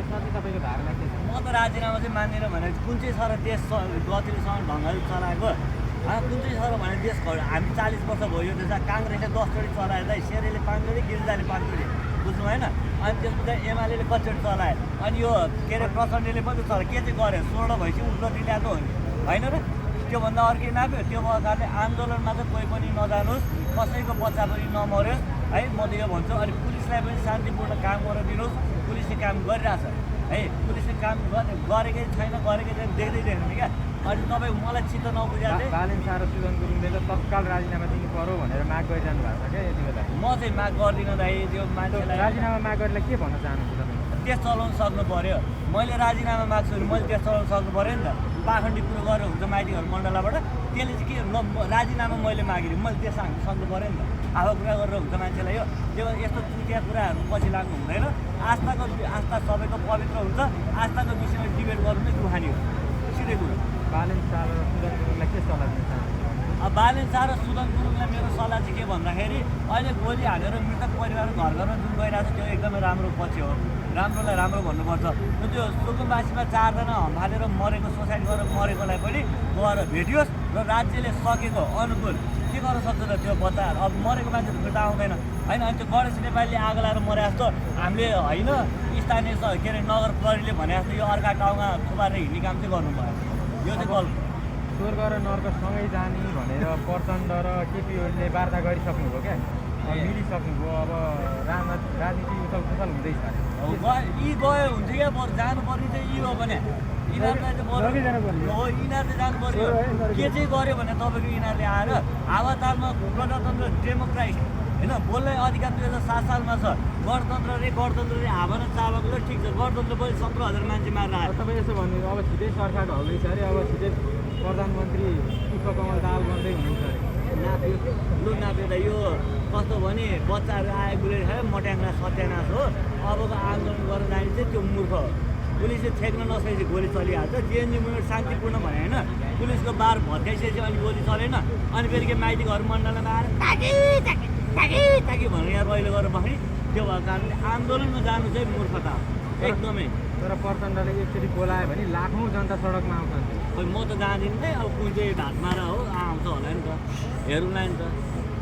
त्यसमा चाहिँ तपाईँको धारणा के छ? म त राजीनामा चाहिँ मान्दिनँ भने कुन चाहिँ छ र देश गतिलोसँग ढङ्गले चलाएको कुन चाहिँ छ र भने देश हामी 40 वर्ष भयो यो देश काङ्ग्रेसले 10 चोटि चलायो त शेरेले 5 चोटि गिरिजाले 5 चोटि बुझ्नु भएन अनि त्यसपछि एमाले कतिचोटि चलायो अनि यो के अरे प्रचण्डले पनि चलायो के चाहिँ गर्यो 16 भएपछि उन्नति ल्याएको हो नि होइन र त्योभन्दा अर्कै नाप्यो त्यो कारणले आन्दोलनमा चाहिँ कोही पनि नजानुहोस् कसैको बच्चा पनि नमरोस् है म त यो भन्छु अनि पुलिसलाई पनि शान्तिपूर्ण काम गरेर दिनुहोस् पुलिसले काम गरिरहेछ है पुलिसले काम गरेकै छैन गरेकै छैन देख्दैन क्या अनि तपाईँ मलाई चित्त नबुझा चाहिँ बालेन शाह र सुदन गुरुङले त तत्काल राजीनामा दिनु पर्यो भनेर माग गरिरहनु भएको छ क्या यति बेला। म चाहिँ माग गर्दिनँ दाइ त्यो मान्छेलाई राजीनामा माग गरेर के भन्न चाहनुहुन्छ तपाईँ? देश चलाउनु सक्नु पर्यो मैले राजीनामा माग्छु भने मैले देश चलाउनु सक्नु पर्यो नि त पाखण्डी कुरो गरेर हुन्छ माइतीहरू मण्डलबाट त्यसले चाहिँ के राजीनामा मैले मागेँ मैले देश हाल्नु सक्नु पर्यो नि त आफू कुरा गरेर हुन्छ मान्छेलाई यो त्यो यस्तो चुटिया कुराहरू पछि लाग्नु हुँदैन आस्था सबैको पवित्र हुन्छ आस्थाको विषयमा डिबेट गर्नु नै दुखानी हो सिधै कुरो। बालेन शाह र सुदन गुरुङलाई के सल्लाह दिन चाहनुहुन्छ? बालेन शाह र सुदन गुरुङलाई मेरो सल्लाह चाहिँ के भन्दाखेरि अहिले गोली हालेर मृतक परिवार घर घरमा जुन गइरहेको छ त्यो एकदमै राम्रो पक्ष हो राम्रोलाई राम्रो भन्नुपर्छ त्यो सुकुम्बासीमा 4 जना हम्फालेर मरेको सुसाइड गरेर मरेकोलाई पनि गएर भेटियोस् र राज्यले सकेको अनुकूल के गर्न सक्छ त त्यो बच्चाहरू अब मरेको मान्छे फिर्ता आउँदैन होइन अनि त्यो गणेश नेपालीले आगो लगाएर मरे जस्तो हामीले होइन स्थानीय के अरे नगर प्रहरीले भने जस्तो यो अर्का ठाउँमा थुपारेर हिँड्ने काम चाहिँ गर्नु भयो यो चाहिँ गल्त। स्वर्ग र नर्क सँगै जाने भनेर प्रचण्ड र केपी ओलीले वार्ता गरिसक्नुभयो क्या मिलिसक्नुभयो अब राजनीति उथल हुँदैछ यी गयो हुन्छ क्या बरु जानुपर्ने चाहिँ यी हो भने यिनीहरूलाई चाहिँ बरु हो यिनीहरूले जानु पर्यो के चाहिँ गर्यो भने तपाईँको यिनीहरूले आएर हावातालमा गणतन्त्र डेमोक्रासी होइन बोल्ने अधिकार 2007 सालमा छ गणतन्त्रले हावामा चाबकले ठिक छ गणतन्त्र पनि 17,000 मान्छे मारेर आयो। तपाईँ यसो भन्नु अब छिटै सरकार ढल्दैछ अरे अब छिटै प्रधानमन्त्री पुष्पकमल दाहाल बन्दै हुनुहुन्छ अरे नाप्यो नाप्यो त यो कस्तो भने बच्चाहरू आयो गुलेर खायो मट्याङ्गा सत्यानाश हो अबको आन्दोलन गरेर जाने चाहिँ त्यो मूर्ख हो पुलिसले ठेक्न नसकेपछि गोली चलिहाल्छ जेएनयू मुभमेन्ट शान्तिपूर्ण भने होइन पुलिसको बार भत्काइसकेपछि अनि गोली चलेन अनि फेरि के माइती घर मण्डलमा आएर ताकी भनेर यहाँ रहिलो गरेर बस्ने त्यो भएको कारणले आन्दोलनमा जानु चाहिँ मूर्खता हो एकदमै। तर प्रचण्डले एकचोटि बोलायो भने लाखौँ जनता सडकमा आउँछन् खोइ म त जाँदिनँ है अब कुन चाहिँ ढाँटमारा हो आउँछ होला नि त हेरौँला नि त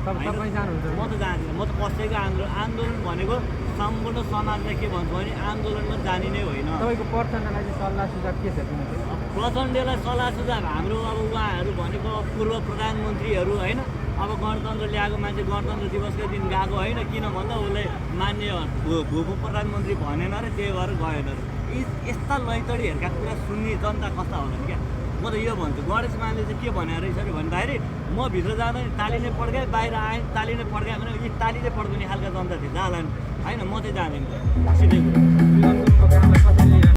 तपाईँ जानुहुन्छ? म त जाँदिनँ म त कसैको आन्दोलन भनेको सम्पूर्ण समाजलाई के भन्छ भने आन्दोलनमा जाने नै होइन। तपाईँको प्रचण्डलाई चाहिँ सल्लाह सुझाव के छ प्रचण्डलाई सल्लाह सुझाव हाम्रो अब उहाँहरू भनेको पूर्व प्रधानमन्त्रीहरू होइन अब गणतन्त्र ल्याएको मान्छे गणतन्त्र दिवसकै दिन गएको होइन किन भन्दा उसले मान्य भूपू प्रधानमन्त्री भनेन र त्यही भएर गएन र यस्ता लैतडीहरूका कुरा सुन्ने जनता कस्ता होलान् क्या म त यो भन्छु गणेश मानले चाहिँ के भनेर रहेछ अरे भन्दाखेरि म भित्र जाँदा ताली नै पड्काएँ बाहिर आएँ ताली नै पड्काएँ भने यी ताली नै पड्काउने खालका जनता थिए जाला नि होइन म चाहिँ जाँदिनँ सिधै कुरा।